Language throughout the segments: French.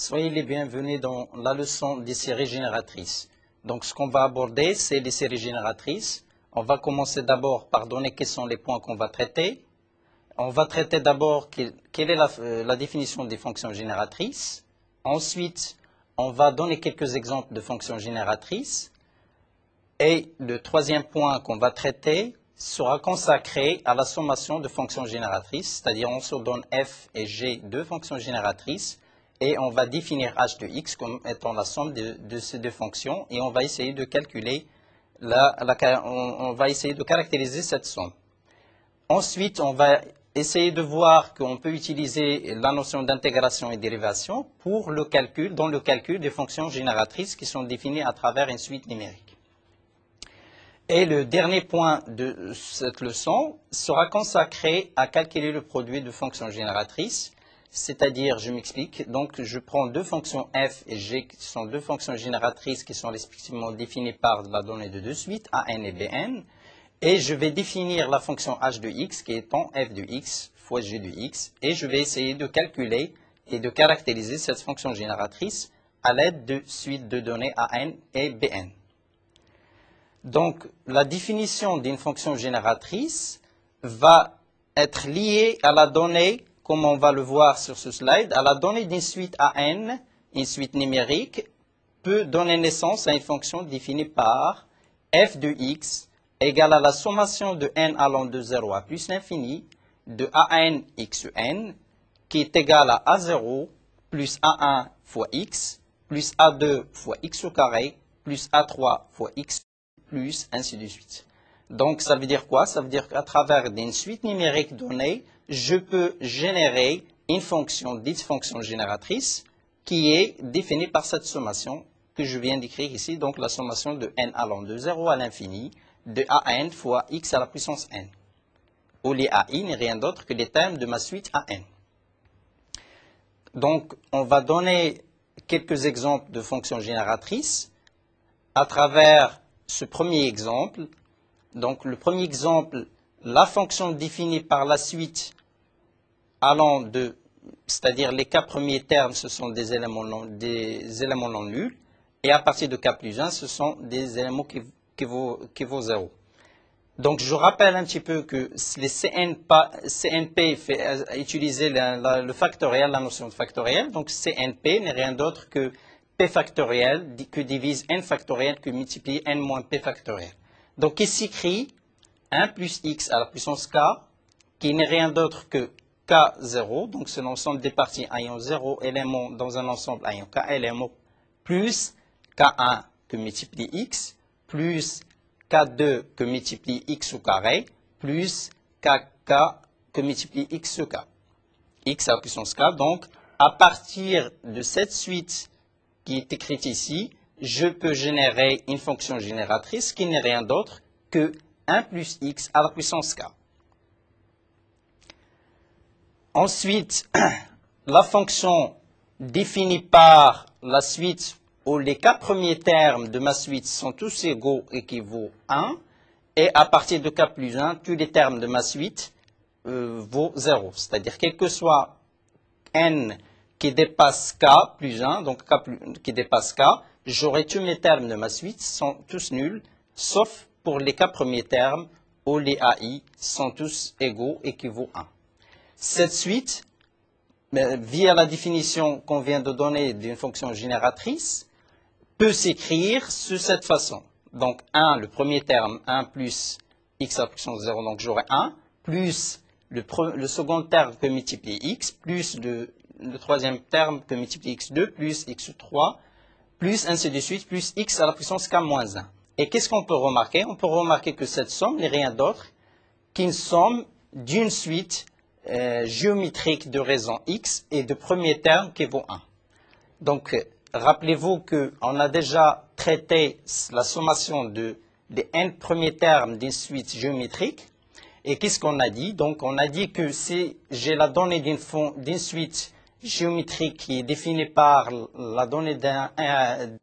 Soyez les bienvenus dans la leçon des séries génératrices. Donc ce qu'on va aborder, c'est les séries génératrices. On va commencer d'abord par donner quels sont les points qu'on va traiter. On va traiter d'abord quelle est la définition des fonctions génératrices. Ensuite, on va donner quelques exemples de fonctions génératrices. Et le troisième point qu'on va traiter sera consacré à la sommation de fonctions génératrices, c'est-à-dire on se donne f et g deux fonctions génératrices et on va définir h de x comme étant la somme de ces deux fonctions et on va essayer de calculer, on va essayer de caractériser cette somme. Ensuite, on va essayer de voir qu'on peut utiliser la notion d'intégration et dérivation pour le calcul, dans le calcul des fonctions génératrices qui sont définies à travers une suite numérique. Et le dernier point de cette leçon sera consacré à calculer le produit de fonctions génératrices, c'est-à-dire, je m'explique, donc je prends deux fonctions f et g qui sont deux fonctions génératrices qui sont respectivement définies par la donnée de deux suites, an et bn, et je vais définir la fonction h de x qui est en f de x fois g de x, et je vais essayer de calculer et de caractériser cette fonction génératrice à l'aide de suites de données an et bn. Donc, la définition d'une fonction génératrice va être liée à la donnée, comme on va le voir sur ce slide, à la donnée d'une suite AN, une suite numérique, peut donner naissance à une fonction définie par f de x égale à la sommation de n allant de 0 à plus l'infini de an xn, qui est égale à a0 plus a1 fois x, plus a2 fois x au carré, plus a3 fois x, plus ainsi de suite. Donc, ça veut dire quoi? Ça veut dire qu'à travers une suite numérique donnée, je peux générer une fonction dite fonction génératrice qui est définie par cette sommation que je viens d'écrire ici, donc la sommation de n allant de 0 à l'infini de an fois x à la puissance n, où les ai n'est rien d'autre que les termes de ma suite an. Donc, on va donner quelques exemples de fonctions génératrices à travers ce premier exemple. Donc, le premier exemple, la fonction définie par la suite allant de, c'est-à-dire les k premiers termes, ce sont des éléments non nuls, et à partir de k plus 1, ce sont des éléments qui vaut 0. Donc, je rappelle un petit peu que les CNP fait utiliser le factoriel, la notion de factoriel. Donc, CNP n'est rien d'autre que p factoriel que divise n factoriel que multiplie n moins p factoriel. Donc, il s'écrit 1 plus x à la puissance k, qui n'est rien d'autre que k0, donc c'est l'ensemble des parties ayant 0 éléments dans un ensemble ayant k éléments, plus k1 que multiplie x, plus k2 que multiplie x au carré, plus kk que multiplie x au k. X à la puissance k, donc à partir de cette suite qui est écrite ici, je peux générer une fonction génératrice qui n'est rien d'autre que 1 plus x à la puissance k. Ensuite, la fonction définie par la suite où les k premiers termes de ma suite sont tous égaux équivaut 1, et à partir de k plus 1, tous les termes de ma suite vaut 0. C'est-à-dire, quel que soit n qui dépasse k plus 1, donc qui dépasse k, j'aurai tous mes termes de ma suite sont tous nuls, sauf pour les k premiers termes où les ai sont tous égaux équivaut 1. Cette suite, via la définition qu'on vient de donner d'une fonction génératrice, peut s'écrire de cette façon. Donc 1, le premier terme, 1 plus x à la puissance 0, donc j'aurai 1, plus le second terme que multiplie x, plus le troisième terme que multiplie x2, plus x3, plus ainsi de suite, plus x à la puissance k moins 1. Et qu'est-ce qu'on peut remarquer? On peut remarquer que cette somme n'est rien d'autre qu'une somme d'une suite géométrique de raison x et de premier terme qui vaut 1. Donc, rappelez-vous qu'on a déjà traité la sommation des n premiers termes d'une suite géométrique. Et qu'est-ce qu'on a dit? Donc, on a dit que si j'ai la donnée d'une suite géométrique qui est définie par la donnée d'un un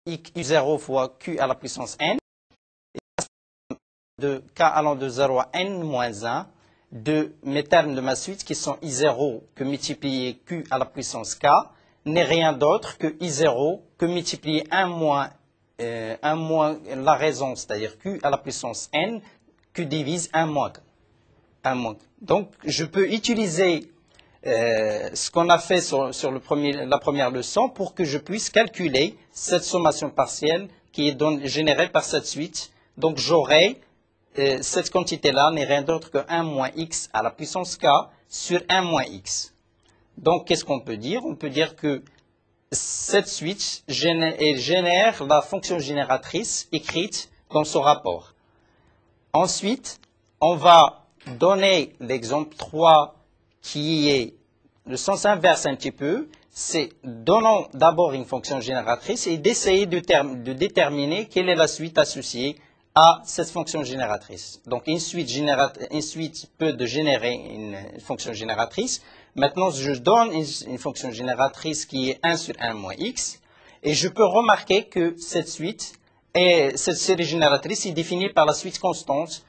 u0 fois q à la puissance n, de k allant de 0 à n moins 1 de mes termes de ma suite qui sont I0 que multiplier Q à la puissance K n'est rien d'autre que I0 que multiplier 1 moins la raison, c'est-à-dire Q à la puissance N, Q divise 1 moins. Donc, je peux utiliser ce qu'on a fait sur la première leçon pour que je puisse calculer cette sommation partielle qui est générée par cette suite. Donc, j'aurai cette quantité-là n'est rien d'autre que 1 moins x à la puissance k sur 1 moins x. Donc, qu'est-ce qu'on peut dire? On peut dire que cette suite génère la fonction génératrice écrite dans ce rapport. Ensuite, on va donner l'exemple 3 qui est le sens inverse un petit peu. C'est donnons d'abord une fonction génératrice et d'essayer de déterminer quelle est la suite associée à cette fonction génératrice. Donc, une suite peut générer une fonction génératrice. Maintenant, je donne une fonction génératrice qui est 1 sur 1 moins x. Et je peux remarquer que cette série génératrice est définie par la suite constante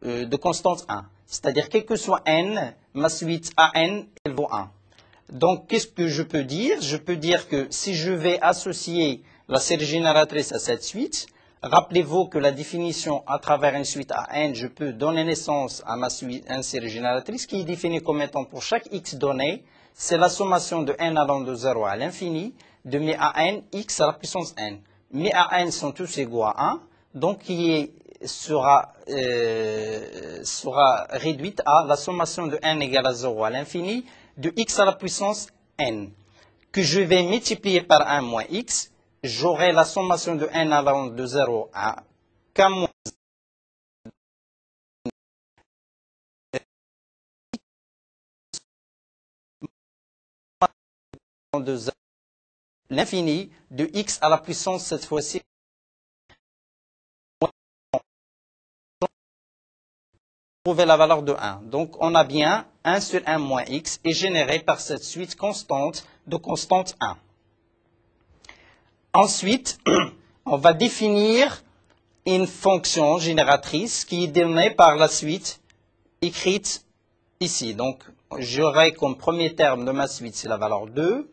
de constante 1. C'est-à-dire, quel que soit n, ma suite AN, elle vaut 1. Donc, qu'est-ce que je peux dire? Je peux dire que si je vais associer la série génératrice à cette suite, rappelez-vous que la définition à travers une suite AN, je peux donner naissance à ma suite, une série génératrice qui est définie comme étant pour chaque x donné, c'est la sommation de n allant de 0 à l'infini de mes AN x à la puissance n. Mes AN sont tous égaux à 1, donc qui sera réduite à la sommation de n égale à 0 à l'infini de x à la puissance n, que je vais multiplier par 1 moins x, j'aurai la sommation de n allant de 0 à k moins de 0 à l'infini de x à la puissance, cette fois-ci, trouver la valeur de 1. Donc, on a bien 1 sur 1 moins x est généré par cette suite constante de constante 1. Ensuite, on va définir une fonction génératrice qui est donnée par la suite écrite ici. Donc, j'aurai comme premier terme de ma suite, c'est la valeur 2.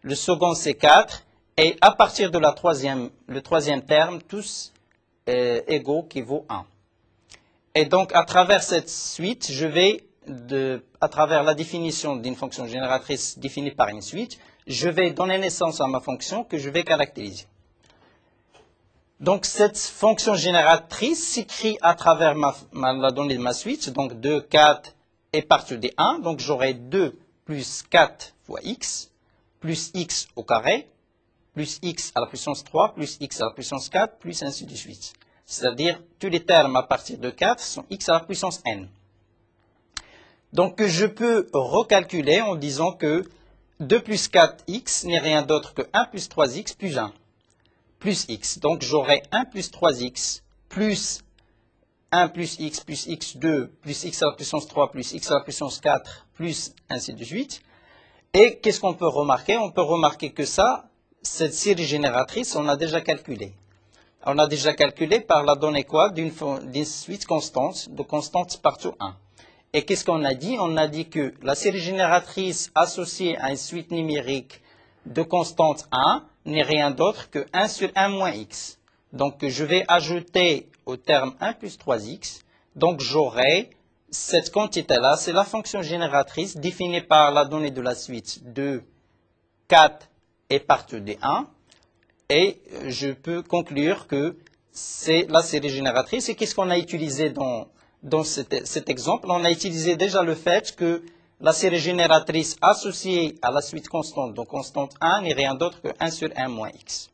Le second, c'est 4. Et à partir de le troisième terme, tous égaux qui vaut 1. Et donc, à travers cette suite, je vais, à travers la définition d'une fonction génératrice définie par une suite, je vais donner naissance à ma fonction que je vais caractériser. Donc, cette fonction génératrice s'écrit à travers la donnée de ma suite, donc 2, 4 et partir de 1. Donc, j'aurai 2 plus 4 fois x, plus x au carré, plus x à la puissance 3, plus x à la puissance 4, plus ainsi de suite. C'est-à-dire, tous les termes à partir de 4 sont x à la puissance n. Donc, je peux recalculer en disant que 2 plus 4x n'est rien d'autre que 1 plus 3x plus 1, plus x. Donc, j'aurai 1 plus 3x plus 1 plus x2, plus x à la puissance 3, plus x à la puissance 4, plus ainsi de suite. Et qu'est-ce qu'on peut remarquer? On peut remarquer que cette série génératrice, on a déjà calculé. On a déjà calculé par la donnée quoi? D'une suite constante, de constante partout 1. Et qu'est-ce qu'on a dit? On a dit que la série génératrice associée à une suite numérique de constante 1 n'est rien d'autre que 1 sur 1 moins x. Donc, je vais ajouter au terme 1 plus 3x. Donc, j'aurai cette quantité-là, c'est la fonction génératrice définie par la donnée de la suite 2, 4 et partout de 1. Et je peux conclure que c'est la série génératrice. Et qu'est-ce qu'on a utilisé dans cet exemple? On a utilisé déjà le fait que la série génératrice associée à la suite constante, donc constante 1, n'est rien d'autre que 1 sur 1 moins x.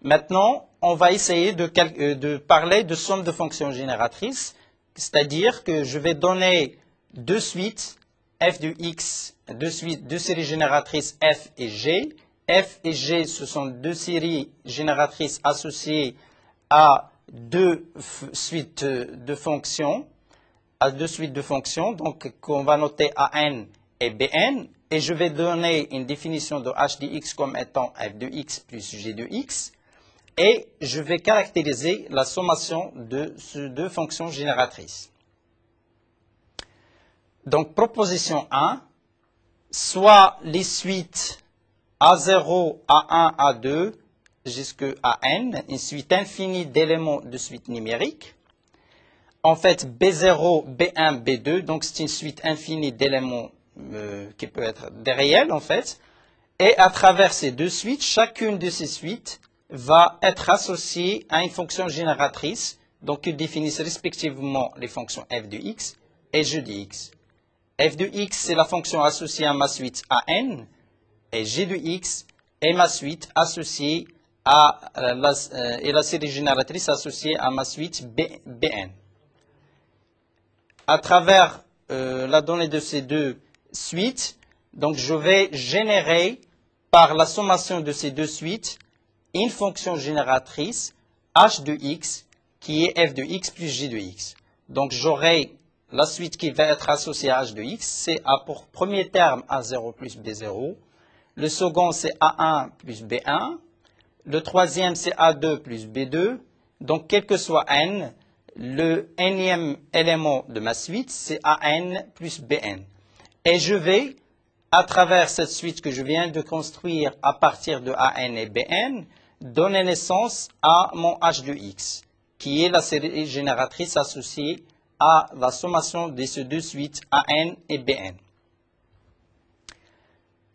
Maintenant, on va essayer de parler de somme de fonctions génératrices, c'est-à-dire que je vais donner deux suites f de x, deux séries génératrices f et g. F et g, ce sont deux séries génératrices associées à deux suites de fonctions, donc qu'on va noter AN et BN, et je vais donner une définition de h de x comme étant f de x plus g de x. et je vais caractériser la sommation de ces deux fonctions génératrices. Donc, proposition 1, soit les suites A0, A1, A2, jusqu'à n, une suite infinie d'éléments de suite numérique. En fait, B0, B1, B2, donc c'est une suite infinie d'éléments qui peut être des réels, en fait. Et à travers ces deux suites, chacune de ces suites va être associée à une fonction génératrice, donc qui définissent respectivement les fonctions f de x et g de x. F de x, c'est la fonction associée à ma suite AN, et g de x est ma suite associée à la série génératrice associée à ma suite Bn. À travers la donnée de ces deux suites, donc je vais générer par la sommation de ces deux suites une fonction génératrice h de x qui est f de x plus g de x. Donc j'aurai la suite qui va être associée à h de x, c'est A pour premier terme A0 plus B0. Le second, c'est A1 plus B1. Le troisième, c'est A2 plus B2. Donc, quel que soit n, le nème élément de ma suite, c'est AN plus BN. Et je vais, à travers cette suite que je viens de construire à partir de AN et BN, donner naissance à mon h de x, qui est la série génératrice associée à la sommation de ces deux suites AN et BN.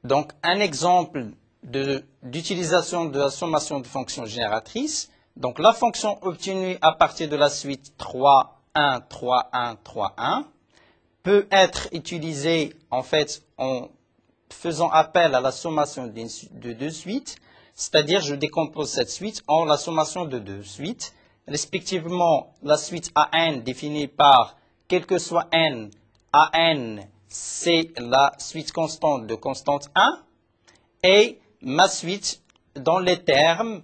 Donc, un exemple d'utilisation de la sommation de fonctions génératrices. Donc, la fonction obtenue à partir de la suite 3, 1, 3, 1, 3, 1 peut être utilisée, en fait, en faisant appel à la sommation de deux suites, c'est-à-dire je décompose cette suite en la sommation de deux suites, respectivement la suite AN définie par quel que soit n, AN c'est la suite constante de constante 1, et ma suite dont les termes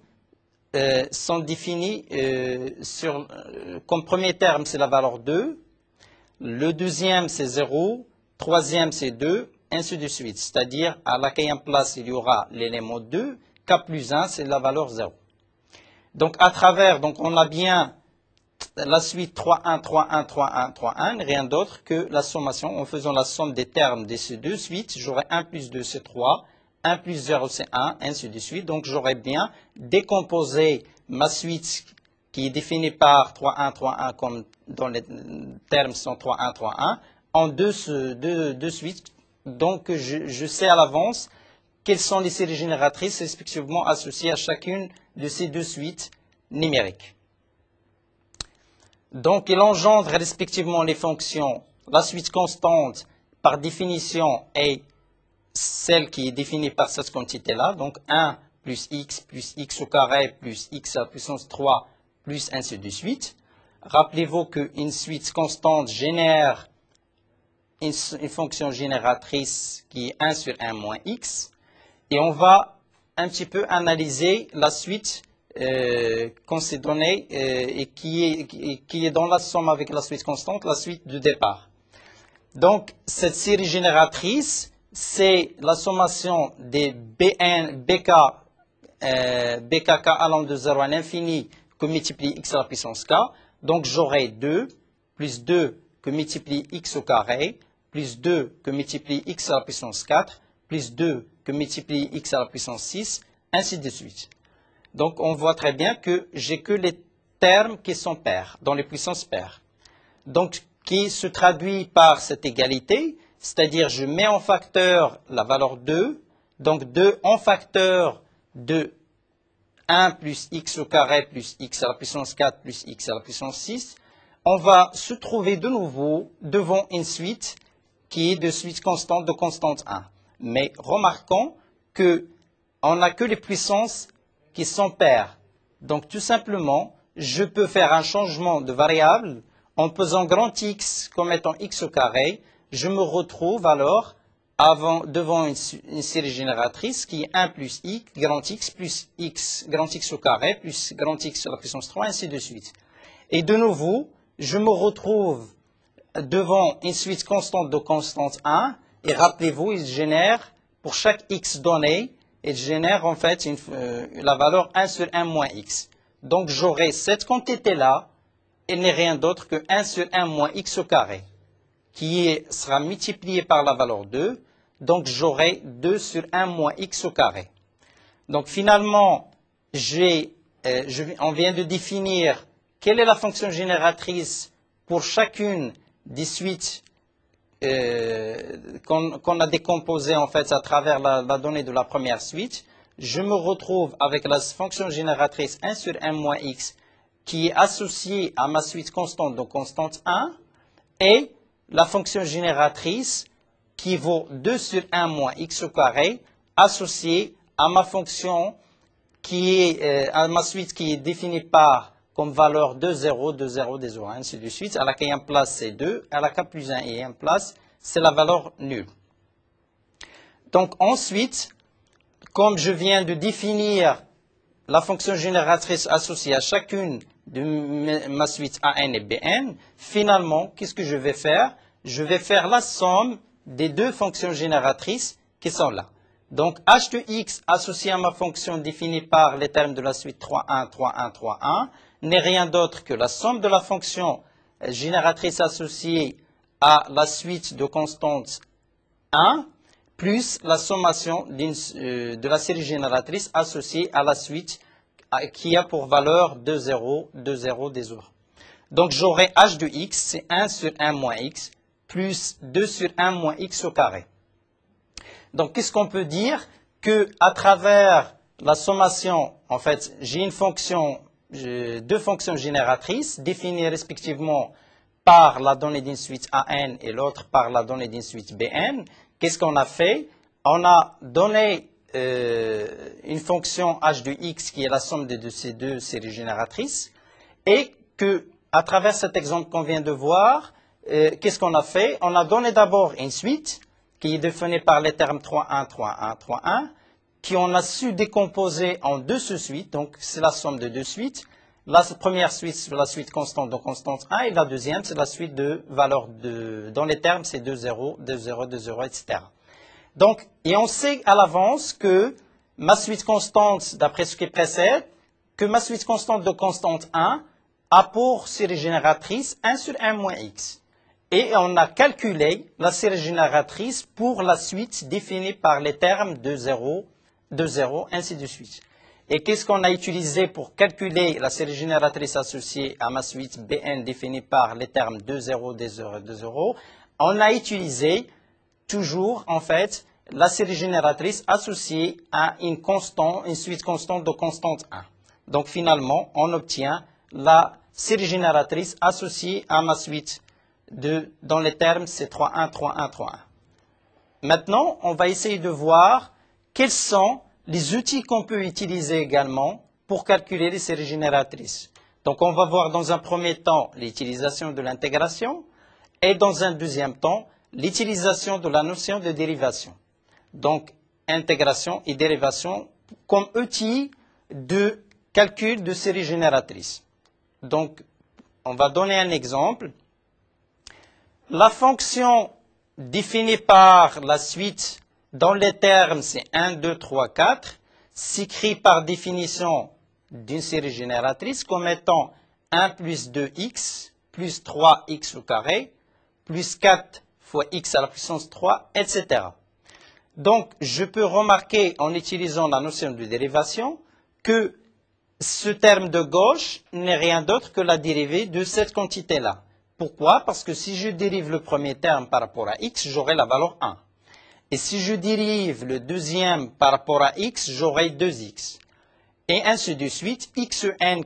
sont définis comme premier terme c'est la valeur 2, le deuxième c'est 0, troisième c'est 2, ainsi de suite. C'est-à-dire à la quatrième place il y aura l'élément 2, k plus 1 c'est la valeur 0. Donc à travers, donc on a bien la suite 3, 1, 3, 1, 3, 1, 3, 1, rien d'autre que la sommation. En faisant la somme des termes de ces deux suites, j'aurai 1 plus 2 c'est 3, 1 plus 0 c'est 1, ainsi de suite. Donc j'aurai bien décomposé ma suite qui est définie par 3, 1, 3, 1, comme dans les termes sont 3, 1, 3, 1, en deux suites. Donc je sais à l'avance quelles sont les séries génératrices respectivement associées à chacune de ces deux suites numériques. Donc, il engendre respectivement les fonctions. La suite constante, par définition, est celle qui est définie par cette quantité-là. Donc, 1 plus x au carré plus x à la puissance 3 plus ainsi de suite. Rappelez-vous qu'une suite constante génère une fonction génératrice qui est 1 sur 1 moins x. Et on va un petit peu analyser la suite qu'on s'est donnée et qui est dans la somme avec la suite constante, la suite de départ. Donc, cette série génératrice, c'est la sommation des BK allant de 0 à l'infini que multiplie x à la puissance k. Donc, j'aurai 2 plus 2 que multiplie x au carré, plus 2 que multiplie x à la puissance 4, plus 2 que multiplie x à la puissance 6, ainsi de suite. Donc, on voit très bien que j'ai que les termes qui sont pairs, dans les puissances paires. Donc, qui se traduit par cette égalité, c'est-à-dire je mets en facteur la valeur 2, donc 2 en facteur de 1 plus x au carré plus x à la puissance 4 plus x à la puissance 6, on va se trouver de nouveau devant une suite qui est de suite constante de constante 1. Mais remarquons qu'on n'a que les puissances qui sont paires. Donc tout simplement, je peux faire un changement de variable en pesant grand X comme étant x au carré. Je me retrouve alors devant une série génératrice qui est 1 plus x plus x grand X au carré plus grand X à la puissance 3, ainsi de suite. Et de nouveau, je me retrouve devant une suite constante de constante 1 et rappelez-vous, il génère pour chaque x donné il génère en fait la valeur 1 sur 1 moins x. Donc j'aurai cette quantité-là, elle n'est rien d'autre que 1 sur 1 moins x au carré, qui sera multiplié par la valeur 2. Donc j'aurai 2 sur 1 moins x au carré. Donc finalement, on vient de définir quelle est la fonction génératrice pour chacune des suites qu'on a décomposées en fait à travers la donnée de la première suite. Je me retrouve avec la fonction génératrice 1 sur 1 moins x qui est associée à ma suite constante, donc constante 1, et la fonction génératrice qui vaut 2 sur 1 moins x au carré associée à ma fonction à ma suite qui est définie par comme valeur 2, 0, 2, 0, 2, 0, ainsi de suite. À la k1 place, c'est 2. À la k plus 1 et 1 place, c'est la valeur nulle. Donc ensuite, comme je viens de définir la fonction génératrice associée à chacune de ma suite AN et BN, finalement, qu'est-ce que je vais faire? Je vais faire la somme des deux fonctions génératrices qui sont là. Donc, h de x associé à ma fonction définie par les termes de la suite 3, 1, 3, 1, 3, 1 n'est rien d'autre que la somme de la fonction génératrice associée à la suite de constantes 1 plus la sommation de la série génératrice associée à la suite qui a pour valeur 2, 0, 2, 0, 2, 0. Donc, j'aurai h de x, c'est 1 sur 1 moins x, plus 2 sur 1 moins x au carré. Donc, qu'est-ce qu'on peut dire? Qu'à travers la sommation, en fait, j'ai deux fonctions génératrices définies respectivement par la donnée d'une suite AN et l'autre par la donnée d'une suite BN. Qu'est-ce qu'on a fait? On a donné une fonction h de x qui est la somme de ces deux séries génératrices et qu'à travers cet exemple qu'on vient de voir, qu'est-ce qu'on a fait? On a donné d'abord une suite qui est définie par les termes 3, 1, 3, 1, 3, 1, qu'on a su décomposer en deux sous-suites, donc c'est la somme de deux suites. La première suite, c'est la suite constante, donc constante 1, et la deuxième, c'est la suite de valeurs dans les termes, c'est 2, 0, 2, 0, 2, 0, etc. Donc, et on sait à l'avance que ma suite constante, d'après ce qui précède, que ma suite constante de constante 1 a pour série génératrice 1 sur 1 moins x. Et on a calculé la série génératrice pour la suite définie par les termes de 0, 2, 0, ainsi de suite. Et qu'est-ce qu'on a utilisé pour calculer la série génératrice associée à ma suite Bn définie par les termes 2, 0, 2, 0, 2, 0? On a utilisé toujours, en fait, la série génératrice associée à une suite constante de constante 1. Donc, finalement, on obtient la série génératrice associée à ma suite dans les termes, c'est 3, 1, 3, 1, 3, 1. Maintenant, on va essayer de voir quels sont les outils qu'on peut utiliser également pour calculer les séries génératrices. Donc, on va voir dans un premier temps l'utilisation de l'intégration et dans un deuxième temps l'utilisation de la notion de dérivation. Donc, intégration et dérivation comme outils de calcul de séries génératrices. Donc, on va donner un exemple. La fonction définie par la suite dans les termes, c'est 1, 2, 3, 4, s'écrit par définition d'une série génératrice comme étant 1 plus 2x plus 3x au carré plus 4 fois x à la puissance 3, etc. Donc, je peux remarquer en utilisant la notion de dérivation que ce terme de gauche n'est rien d'autre que la dérivée de cette quantité-là. Pourquoi? Parce que si je dérive le premier terme par rapport à x, j'aurai la valeur 1. Et si je dérive le deuxième par rapport à x, j'aurai 2x. Et ainsi de suite, xn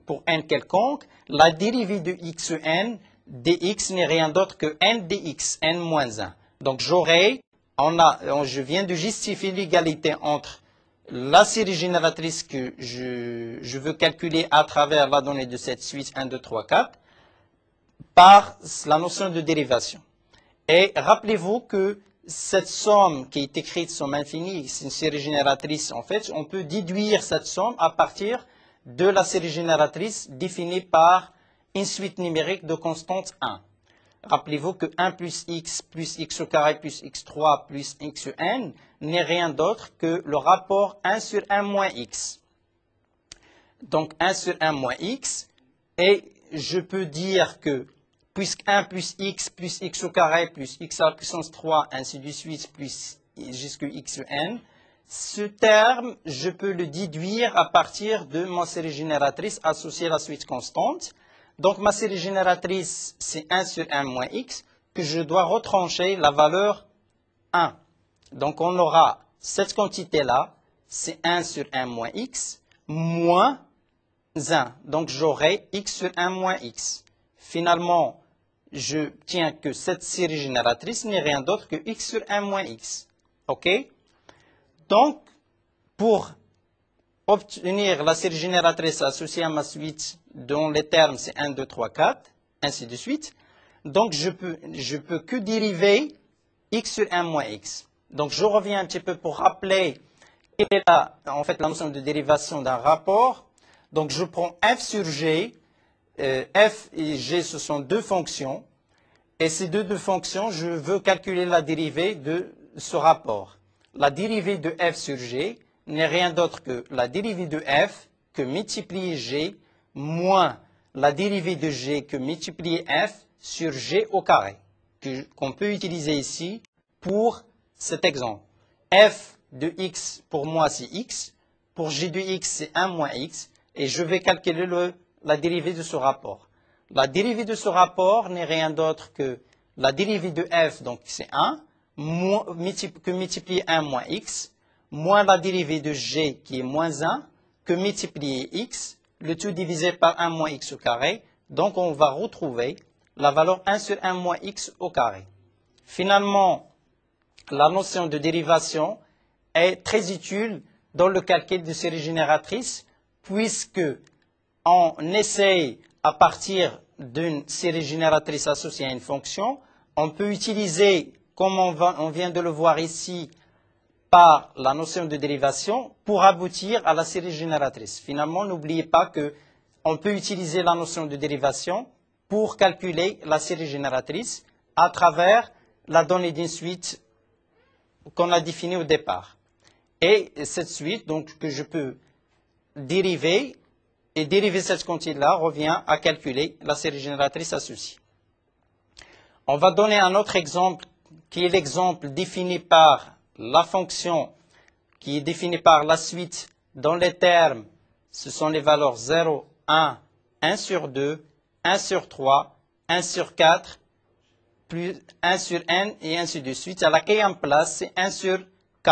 pour n quelconque, la dérivée de xn dx n'est rien d'autre que n dx, n moins 1. Donc je viens de justifier l'égalité entre la série génératrice que je veux calculer à travers la donnée de cette suite 1, 2, 3, 4, par la notion de dérivation. Et rappelez-vous que cette somme qui est écrite somme infinie, c'est une série génératrice. En fait, on peut déduire cette somme à partir de la série génératrice définie par une suite numérique de constante 1. Rappelez-vous que 1 plus x au carré plus x3 plus x sur n n'est rien d'autre que le rapport 1 sur 1 moins x. Donc 1 sur 1 moins x, et je peux dire que puisque 1 plus x au carré plus x à la puissance 3, ainsi de suite, plus jusqu'à x sur n, ce terme, je peux le déduire à partir de ma série génératrice associée à la suite constante. Donc ma série génératrice, c'est 1 sur 1 moins x, que je dois retrancher la valeur 1. Donc on aura cette quantité-là, c'est 1 sur 1 moins x, moins 1. Donc j'aurai x sur 1 moins x. Finalement, je tiens que cette série génératrice n'est rien d'autre que x sur 1 moins x. OK? Donc, pour obtenir la série génératrice associée à ma suite, dont les termes c'est 1, 2, 3, 4, ainsi de suite, donc je peux que dériver x sur 1 moins x. Donc je reviens un petit peu pour rappeler quelle est en fait la notion de dérivation d'un rapport. Donc je prends f sur g, f et g ce sont deux fonctions, et ces deux fonctions, je veux calculer la dérivée de ce rapport. La dérivée de f sur g n'est rien d'autre que la dérivée de f que multiplier g moins la dérivée de g que multiplier f sur g au carré, qu'on peut utiliser ici pour cet exemple. F de x, pour moi, c'est x. Pour g de x, c'est 1 moins x. Et je vais calculer la dérivée de ce rapport. La dérivée de ce rapport n'est rien d'autre que la dérivée de f, donc c'est 1, que multiplier 1 moins x, moins la dérivée de g, qui est moins 1, que multiplier x, le tout divisé par 1 moins x au carré. Donc on va retrouver la valeur 1 sur 1 moins x au carré. Finalement, la notion de dérivation est très utile dans le calcul de série génératrice, puisque on essaye à partir d'une série génératrice associée à une fonction, on peut utiliser, comme on vient de le voir ici, par la notion de dérivation pour aboutir à la série génératrice. Finalement, n'oubliez pas qu'on peut utiliser la notion de dérivation pour calculer la série génératrice à travers la donnée d'une suite qu'on a définie au départ. Et cette suite, donc, que je peux dériver, et dériver cette quantité-là revient à calculer la série génératrice associée. On va donner un autre exemple qui est l'exemple défini par la fonction qui est définie par la suite dans les termes. Ce sont les valeurs 0, 1, 1 sur 2, 1 sur 3, 1 sur 4, plus 1 sur n et ainsi de suite. À la quatrième place, c'est 1 sur k.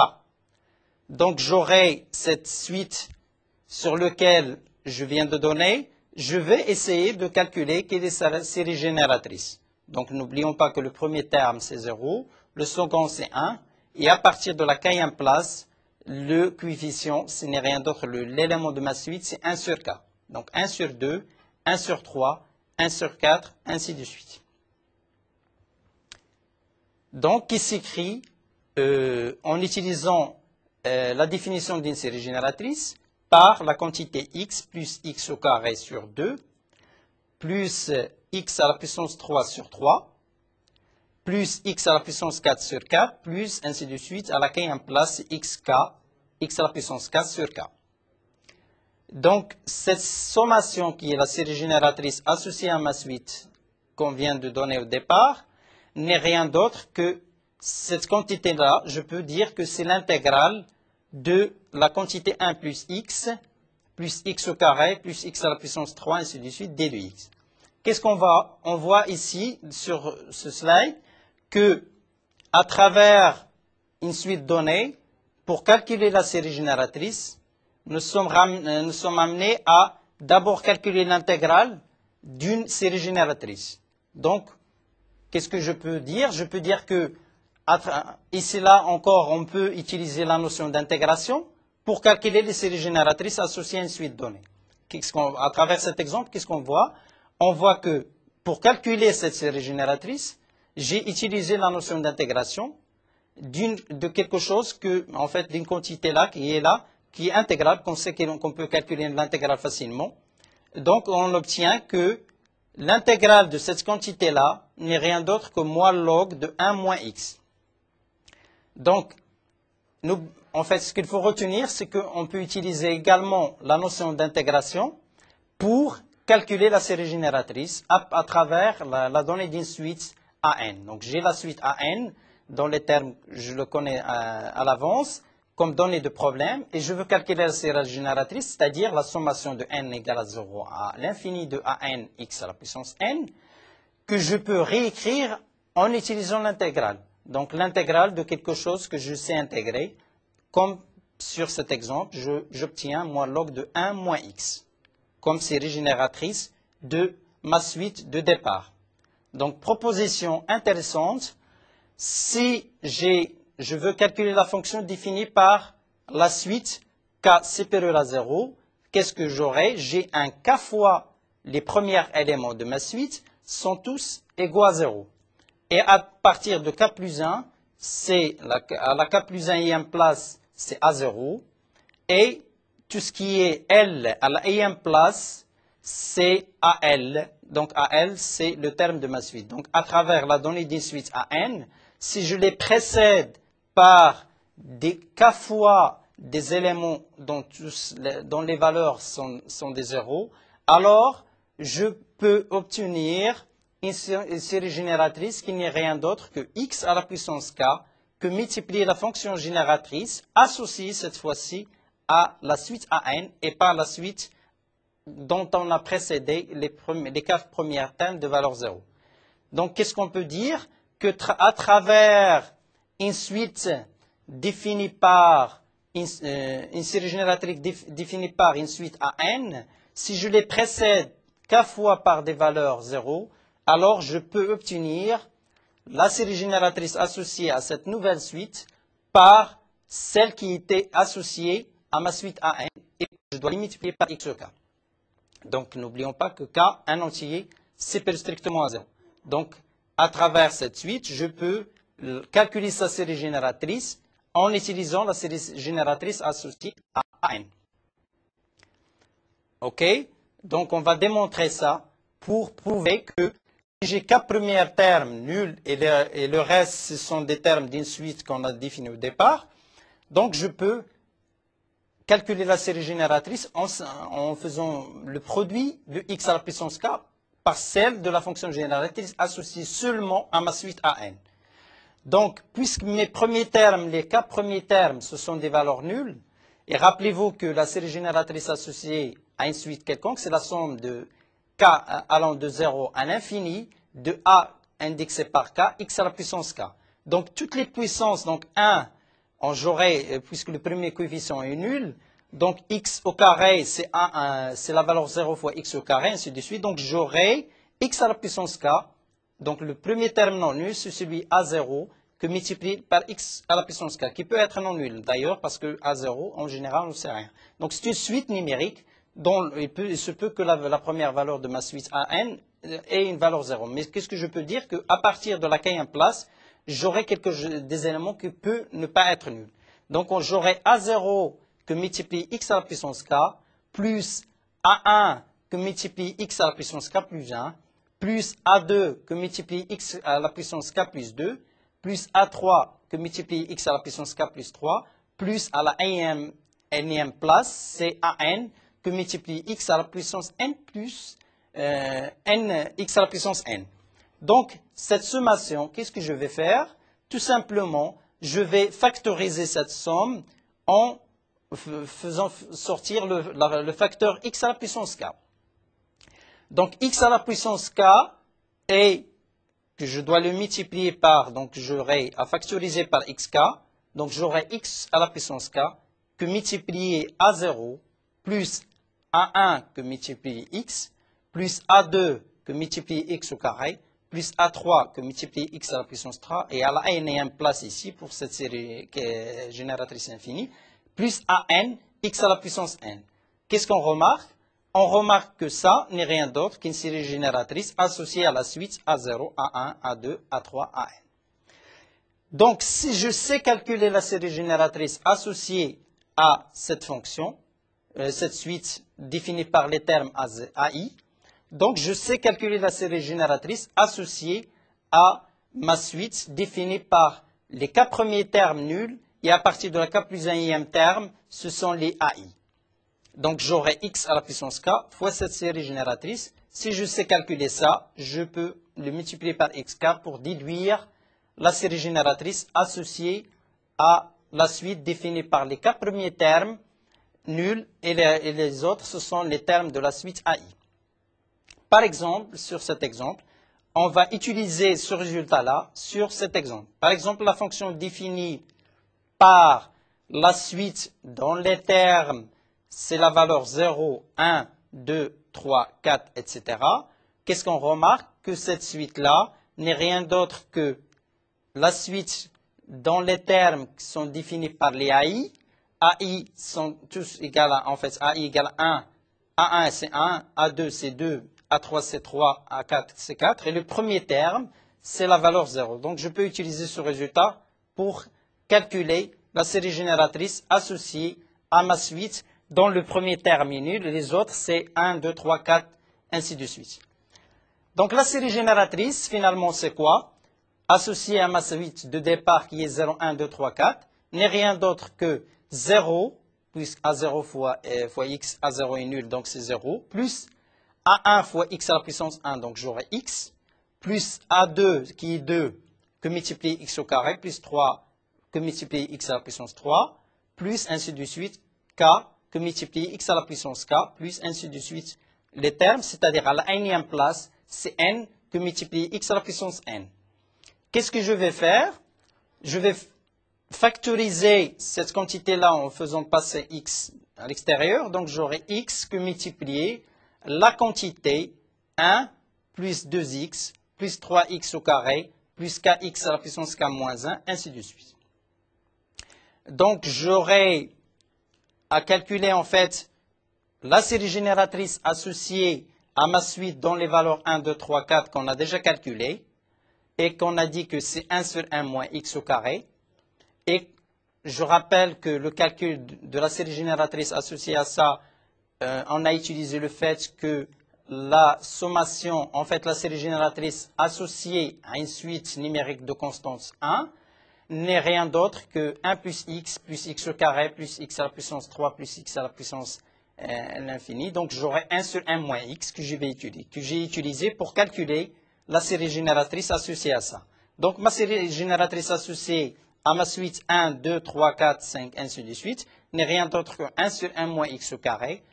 Donc j'aurai cette suite sur laquelle je viens de donner. Je vais essayer de calculer quelle est la série génératrice. Donc n'oublions pas que le premier terme c'est 0, le second c'est 1, et à partir de la quatrième place, le coefficient, ce n'est rien d'autre, l'élément de ma suite, c'est 1 sur k. Donc 1 sur 2, 1 sur 3, 1 sur 4, ainsi de suite. Donc qui s'écrit en utilisant la définition d'une série génératrice par la quantité x plus x au carré sur 2, plus x à la puissance 3 sur 3, plus x à la puissance 4 sur 4, plus ainsi de suite, à la quatrième place, xk, x à la puissance 4 sur k. Donc, cette sommation qui est la série génératrice associée à ma suite qu'on vient de donner au départ, n'est rien d'autre que cette quantité-là, je peux dire que c'est l'intégrale de la quantité 1 plus x au carré, plus x à la puissance 3, ainsi de suite, d de x. Qu'est-ce qu'on voit? On voit ici, sur ce slide, que à travers une suite donnée, pour calculer la série génératrice, nous sommes amenés à d'abord calculer l'intégrale d'une série génératrice. Donc, qu'est-ce que je peux dire? Je peux dire que ici, là encore, on peut utiliser la notion d'intégration pour calculer les séries génératrices associées à une suite donnée. À travers cet exemple, qu'est-ce qu'on voit? On voit que pour calculer cette série génératrice, j'ai utilisé la notion d'intégration de quelque chose que, en fait, d'une quantité là, qui est intégrable, qu'on sait qu'on peut calculer l'intégrale facilement. Donc, on obtient que l'intégrale de cette quantité-là n'est rien d'autre que moins log de 1 moins x. Donc, en fait, ce qu'il faut retenir, c'est qu'on peut utiliser également la notion d'intégration pour calculer la série génératrice à travers la donnée d'une suite AN. Donc, j'ai la suite AN, dans les termes, je le connais à l'avance, comme donnée de problème, et je veux calculer la série génératrice, c'est-à-dire la sommation de n égale à 0 à l'infini de AN x à la puissance n, que je peux réécrire en utilisant l'intégrale. Donc, l'intégrale de quelque chose que je sais intégrer, comme sur cet exemple, j'obtiens moins log de 1 moins x, comme série génératrice de ma suite de départ. Donc, proposition intéressante, si je veux calculer la fonction définie par la suite k supérieur à 0, qu'est-ce que j'aurai? J'ai un k fois les premiers éléments de ma suite sont tous égaux à 0. Et à partir de k plus 1, à la k plus 1e place, c'est à 0. Et tout ce qui est L à la e place, c'est AL. Donc AL, c'est le terme de ma suite. Donc à travers la donnée d'une suite AN, si je les précède par des k fois des éléments dont les valeurs sont des zéros, alors je peux obtenir une série génératrice qui n'est rien d'autre que x à la puissance k, que multiplier la fonction génératrice associée cette fois-ci à la suite AN et par la suite dont on a précédé les 4 premières termes de valeur 0. Donc, qu'est-ce qu'on peut dire? Que à travers une suite définie par une série génératrice définie par une suite AN, si je les précède k fois par des valeurs 0, alors je peux obtenir la série génératrice associée à cette nouvelle suite par celle qui était associée à ma suite AN et je dois les multiplier par x k. Donc, n'oublions pas que k, un entier, c'est strictement à 0. Donc, à travers cette suite, je peux calculer sa série génératrice en utilisant la série génératrice associée à AN. OK? Donc, on va démontrer ça pour prouver que si j'ai k premiers termes nuls et le reste, ce sont des termes d'une suite qu'on a définie au départ, donc je peux calculer la série génératrice en faisant le produit de x à la puissance k par celle de la fonction génératrice associée seulement à ma suite AN. Donc, puisque mes premiers termes, les k premiers termes, ce sont des valeurs nulles, et rappelez-vous que la série génératrice associée à une suite quelconque, c'est la somme de k allant de 0 à l'infini, de a indexé par k, x à la puissance k. Donc, toutes les puissances, donc 1, j'aurai, puisque le premier coefficient est nul, donc x au carré, c'est la valeur 0 fois x au carré, ainsi de suite. Donc, j'aurai x à la puissance k. Donc, le premier terme non nul, c'est celui A0 que multiplie par x à la puissance k, qui peut être non nul, d'ailleurs, parce que A0, en général, on ne sait rien. Donc, c'est une suite numérique dont il se peut que la première valeur de ma suite AN ait une valeur 0. Mais qu'est-ce que je peux dire? Qu'à partir de la k1 place, j'aurai des éléments qui peuvent ne pas être nuls. Donc, j'aurai A0 que multiplie x à la puissance k, plus A1 que multiplie x à la puissance k plus 1, plus A2 que multiplie x à la puissance k plus 2, plus A3 que multiplie x à la puissance k plus 3, plus à la nème place, c'est AN que multiplie x à la puissance n plus x à la puissance n. Donc, cette sommation, qu'est-ce que je vais faire? Tout simplement, je vais factoriser cette somme en faisant sortir le facteur x à la puissance k. Donc, x à la puissance k est que je dois le multiplier par, donc j'aurai à factoriser par xk, donc j'aurai x à la puissance k que multiplier A0 plus A1 que multiplier x, plus A2 que multiplier x au carré, plus A3 que multiplier x à la puissance 3, et à la nème place ici pour cette série génératrice infinie, plus AN, x à la puissance n. Qu'est-ce qu'on remarque? On remarque que ça n'est rien d'autre qu'une série génératrice associée à la suite A0, A1, A2, A3, AN. Donc, si je sais calculer la série génératrice associée à cette fonction, cette suite définie par les termes AI, Donc, je sais calculer la série génératrice associée à ma suite définie par les k premiers termes nuls et à partir de la k plus 1e terme, ce sont les AI. Donc, j'aurai x à la puissance k fois cette série génératrice. Si je sais calculer ça, je peux le multiplier par xk pour déduire la série génératrice associée à la suite définie par les k premiers termes nuls et les autres, ce sont les termes de la suite AI. Par exemple, sur cet exemple, on va utiliser ce résultat-là sur cet exemple. Par exemple, la fonction définie par la suite dans les termes, c'est la valeur 0, 1, 2, 3, 4, etc. Qu'est-ce qu'on remarque? Que cette suite-là n'est rien d'autre que la suite dans les termes qui sont définis par les AI. AI sont tous égales à, en fait, AI égale 1, A1 c'est 1, A2 c'est 2, A3 c'est 3, A4 c'est 4. Et le premier terme, c'est la valeur 0. Donc, je peux utiliser ce résultat pour calculer la série génératrice associée à ma suite dont le premier terme est nul. Les autres, c'est 1, 2, 3, 4, ainsi de suite. Donc, la série génératrice, finalement, c'est quoi? Associée à ma suite de départ qui est 0, 1, 2, 3, 4, n'est rien d'autre que 0, puisque A0 fois x, A0 est nul, donc c'est 0, plus A1 fois x à la puissance 1, donc j'aurai x, plus A2 qui est 2, que multiplier x au carré, plus 3, que multiplier x à la puissance 3, plus ainsi de suite, k, que multiplier x à la puissance k, plus ainsi de suite les termes, c'est-à-dire à la nème place, c'est n, que multiplier x à la puissance n. Qu'est-ce que je vais faire? Je vais factoriser cette quantité-là en faisant passer x à l'extérieur, donc j'aurai x que multiplier la quantité 1 plus 2x plus 3x au carré plus kx à la puissance k moins 1, ainsi de suite. Donc, j'aurai à calculer en fait la série génératrice associée à ma suite dans les valeurs 1, 2, 3, 4 qu'on a déjà calculées et qu'on a dit que c'est 1 sur 1 moins x au carré. Et je rappelle que le calcul de la série génératrice associée à ça, on a utilisé le fait que la sommation, en fait la série génératrice associée à une suite numérique de constance 1, n'est rien d'autre que 1 plus x au carré plus x à la puissance 3 plus x à la puissance l'infini. Donc j'aurai 1 sur 1 moins x que j'ai utilisé pour calculer la série génératrice associée à ça. Donc ma série génératrice associée à ma suite 1, 2, 3, 4, 5, ainsi de suite, n'est rien d'autre que 1 sur 1 moins x au carré,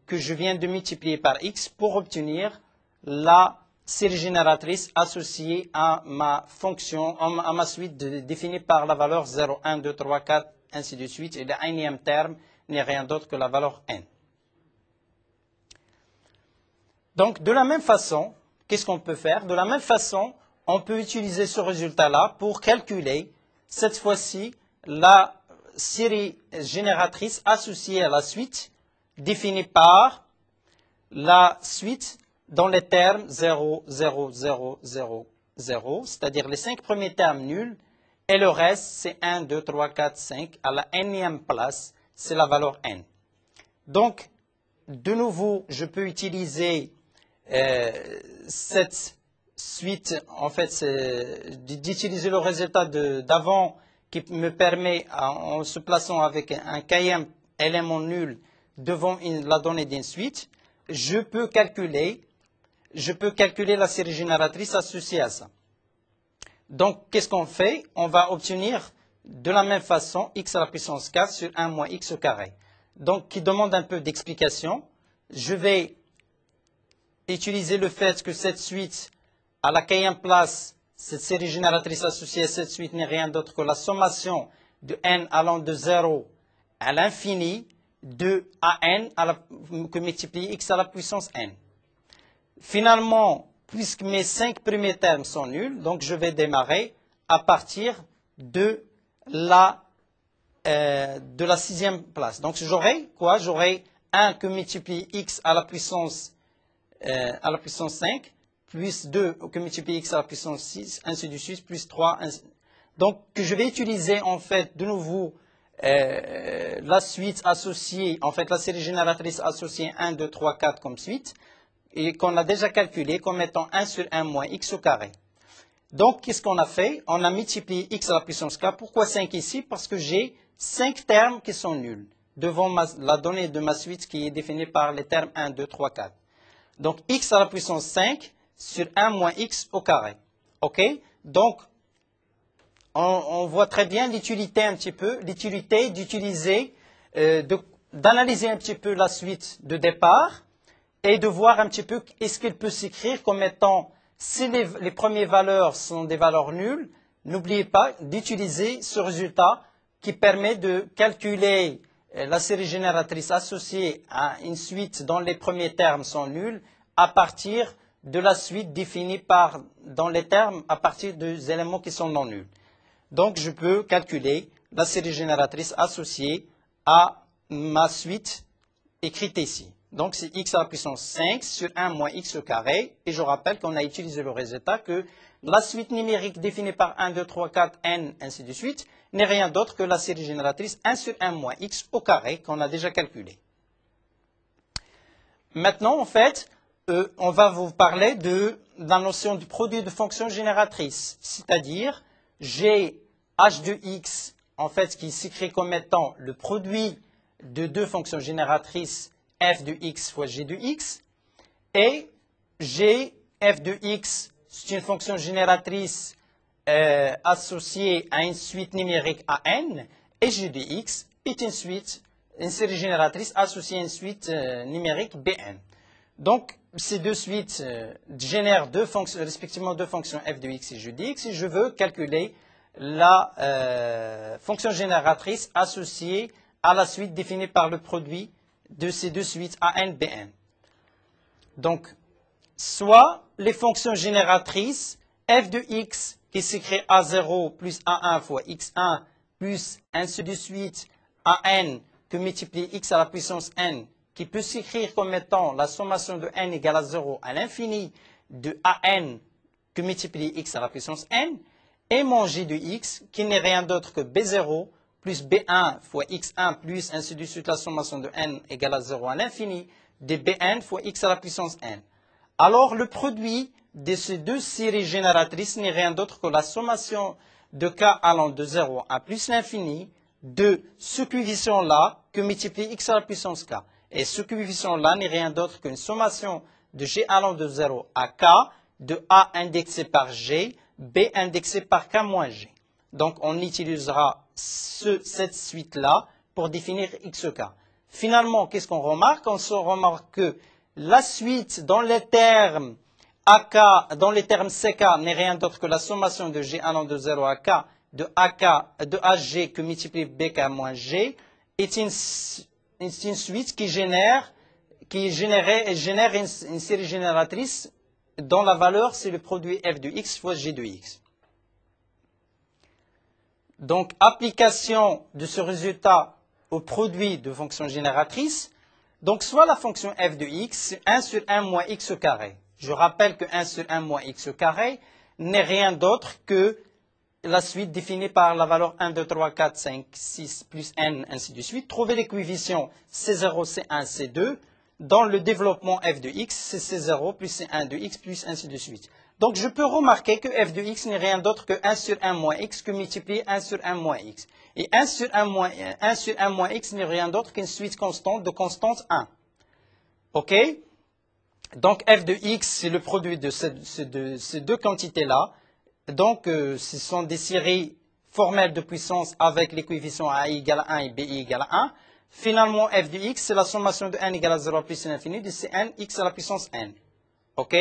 que je viens de multiplier par x pour obtenir la série génératrice associée à ma fonction, à ma suite définie par la valeur 0, 1, 2, 3, 4, ainsi de suite, et le nème terme n'est rien d'autre que la valeur n. Donc, de la même façon, qu'est-ce qu'on peut faire? De la même façon, on peut utiliser ce résultat-là pour calculer cette fois-ci la série génératrice associée à la suite définie par la suite dans les termes 0, 0, 0, 0, 0, c'est-à-dire les 5 premiers termes nuls, et le reste, c'est 1, 2, 3, 4, 5, à la nème place, c'est la valeur n. Donc, de nouveau, je peux utiliser cette suite, en fait, d'utiliser le résultat d'avant qui me permet, en se plaçant avec un km élément nul devant la donnée d'une suite, je peux calculer la série génératrice associée à ça. Donc, qu'est-ce qu'on fait? On va obtenir de la même façon x à la puissance 4 sur 1 moins x au carré. Donc, qui demande un peu d'explication. Je vais utiliser le fait que cette suite, à la kème place, cette série génératrice associée à cette suite n'est rien d'autre que la sommation de n allant de 0 à l'infini de an que multiplie x à la puissance n. Finalement, puisque mes 5 premiers termes sont nuls, donc je vais démarrer à partir de la 6e place. Donc j'aurai quoi? J'aurai 1 que multiplie x à la puissance 5, plus 2 que multiplie x à la puissance 6, ainsi de suite, plus 3. Donc je vais utiliser en fait de nouveau la suite associée, en fait la série génératrice associée 1, 2, 3, 4 comme suite. et qu'on a déjà calculé comme étant 1 sur 1 moins x au carré. Donc, qu'est-ce qu'on a fait? On a multiplié x à la puissance k. Pourquoi 5 ici? Parce que j'ai 5 termes qui sont nuls devant la donnée de ma suite qui est définie par les termes 1, 2, 3, 4. Donc, x à la puissance 5 sur 1 moins x au carré. OK? Donc, on voit très bien l'utilité un petit peu, l'utilité d'utiliser, d'analyser un petit peu la suite de départ et de voir un petit peu est-ce qu'il peut s'écrire comme étant, si les premières valeurs sont des valeurs nulles, n'oubliez pas d'utiliser ce résultat qui permet de calculer la série génératrice associée à une suite dont les premiers termes sont nuls à partir de la suite définie dans les termes à partir des éléments qui sont non nuls. Donc, je peux calculer la série génératrice associée à ma suite écrite ici. Donc, c'est x à la puissance 5 sur 1 moins x au carré. Et je rappelle qu'on a utilisé le résultat que la suite numérique définie par 1, 2, 3, 4, n, ainsi de suite, n'est rien d'autre que la série génératrice 1 sur 1 moins x au carré qu'on a déjà calculé. Maintenant, en fait, on va vous parler de la notion du produit de fonction génératrice. C'est-à-dire, j'ai h de x, en fait, qui s'écrit comme étant le produit de deux fonctions génératrices f de x fois g de x, et g f de x, c'est une fonction génératrice associée à une suite numérique à n, et g de x est une série génératrice associée à une suite numérique bn. Donc, ces deux suites génèrent respectivement deux fonctions f de x et g de x, et je veux calculer la fonction génératrice associée à la suite définie par le produit de ces deux suites AN, BN. Donc, soit les fonctions génératrices f de x qui s'écrit A0 plus A1 fois x1 plus ainsi de suite AN que multiplie x à la puissance n qui peut s'écrire comme étant la sommation de n égale à 0 à l'infini de AN que multiplie x à la puissance n, et mon g de x qui n'est rien d'autre que B0 plus B1 fois x1 plus ainsi de suite la sommation de n égale à 0 à l'infini de Bn fois x à la puissance n. Alors le produit de ces deux séries génératrices n'est rien d'autre que la sommation de k allant de 0 à plus l'infini de ce coefficient-là que multiplie x à la puissance k. Et ce coefficient-là n'est rien d'autre qu'une sommation de g allant de 0 à k de a indexé par g, b indexé par k moins g. Donc, on utilisera cette suite-là pour définir xk. Finalement, qu'est-ce qu'on remarque? On se remarque que la suite dans les termes AK, dans les termes CK n'est rien d'autre que la sommation de G allant de 0 à K de AG que multiplie BK moins G est une suite qui génère une série génératrice dont la valeur c'est le produit f de x fois g de x. Donc, application de ce résultat au produit de fonctions génératrices. Donc, soit la fonction f de x, c'est 1 sur 1 moins x au carré. Je rappelle que 1 sur 1 moins x au carré n'est rien d'autre que la suite définie par la valeur 1, 2, 3, 4, 5, 6 plus n, ainsi de suite. Trouver les coefficients C0, C1, C2. Dans le développement f de x, c'est C0 plus C1 de x plus ainsi de suite. Donc, je peux remarquer que f de x n'est rien d'autre que 1 sur 1 moins x que multiplié 1 sur 1 moins x. Et 1 sur 1 moins x n'est rien d'autre qu'une suite constante de constante 1. OK? Donc, f de x, c'est le produit de ces deux quantités-là. Donc, ce sont des séries formelles de puissance avec les coefficients a égale à 1 et b égale à 1. Finalement, f de x, c'est la sommation de n égale à 0 plus l'infini de Cn x à la puissance n. OK?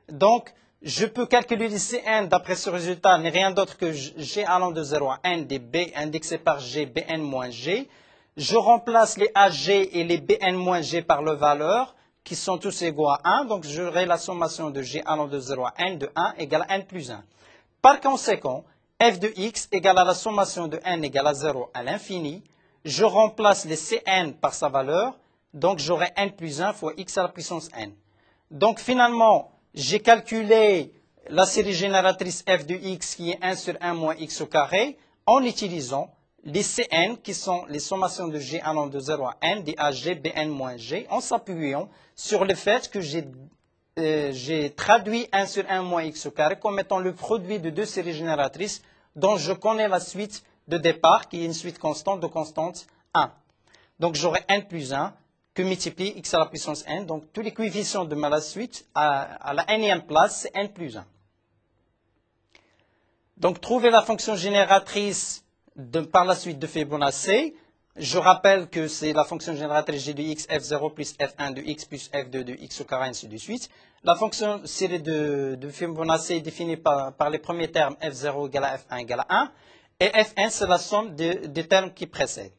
Donc, je peux calculer les Cn d'après ce résultat, n'est rien d'autre que g allant de 0 à n des b indexé par g, bn moins g. Je remplace les ag et les bn moins g par leur valeur, qui sont tous égaux à 1. Donc, j'aurai la sommation de g allant de 0 à n de 1 égale à n plus 1. Par conséquent, f de x égale à la sommation de n égale à 0 à l'infini. Je remplace les Cn par sa valeur, donc j'aurai n plus 1 fois x à la puissance n. Donc finalement, j'ai calculé la série génératrice f de x qui est 1 sur 1 moins x au carré en utilisant les Cn, qui sont les sommations de G allant de 0 à n, des AG, Bn moins G, en s'appuyant sur le fait que j'ai traduit 1 sur 1 moins x au carré comme étant le produit de deux séries génératrices dont je connais la suite de départ, qui est une suite constante de constante 1. Donc j'aurai n plus 1 que multiplie x à la puissance n. Donc tous les coefficients de ma suite à la nème place, c'est n plus 1. Donc trouver la fonction génératrice par la suite de Fibonacci. Je rappelle que c'est la fonction génératrice g de x, f0 plus f1 de x plus f2 de x au carré, ainsi de suite. La fonction série de Fibonacci est définie par les premiers termes f0 égale à f1 égale à 1. Et fn, c'est la somme des termes qui précèdent.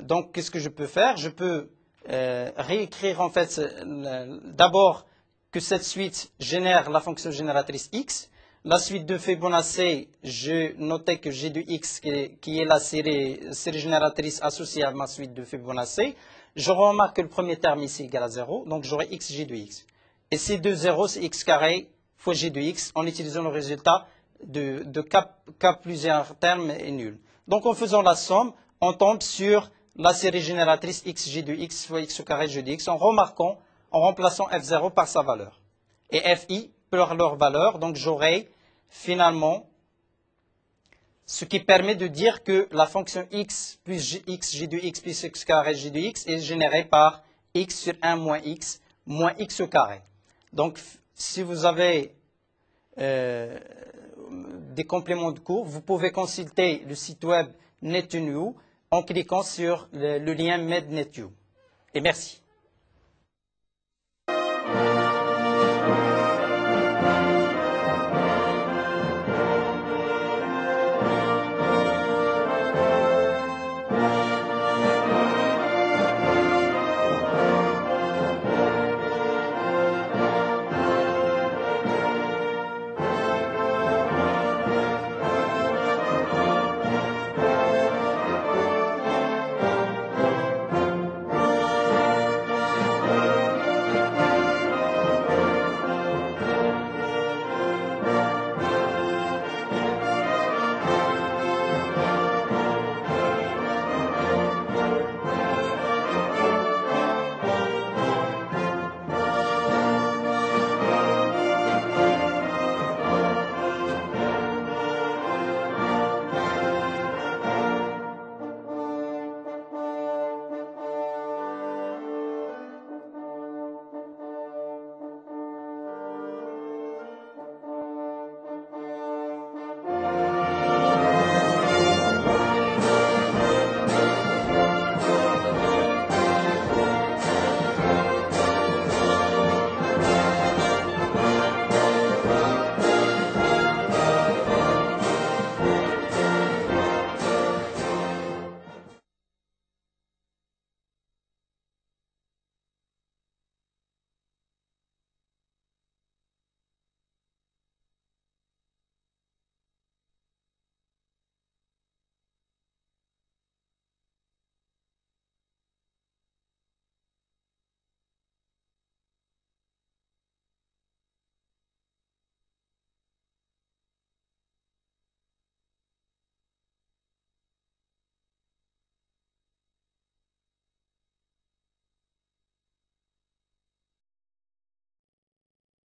Donc, qu'est-ce que je peux faire? Je peux réécrire en fait d'abord que cette suite génère la fonction génératrice x. La suite de Fibonacci, je notais que g de x, qui est la série génératrice associée à ma suite de Fibonacci. Je remarque que le premier terme ici est égal à 0, donc j'aurai x g de x. Et ces deux zéros, c'est x carré fois g de x, en utilisant le résultat de k plusieurs termes est nul. Donc en faisant la somme, on tombe sur la série génératrice x g de x fois x au carré g de x, en remplaçant f0 par sa valeur. Et fi par leur valeur, donc j'aurai finalement ce qui permet de dire que la fonction x plus x g de x plus x carré g de x est générée par x sur 1 moins x au carré. Donc si vous avez des compléments de cours, vous pouvez consulter le site web NetNU en cliquant sur le lien MEDNetU. Et merci.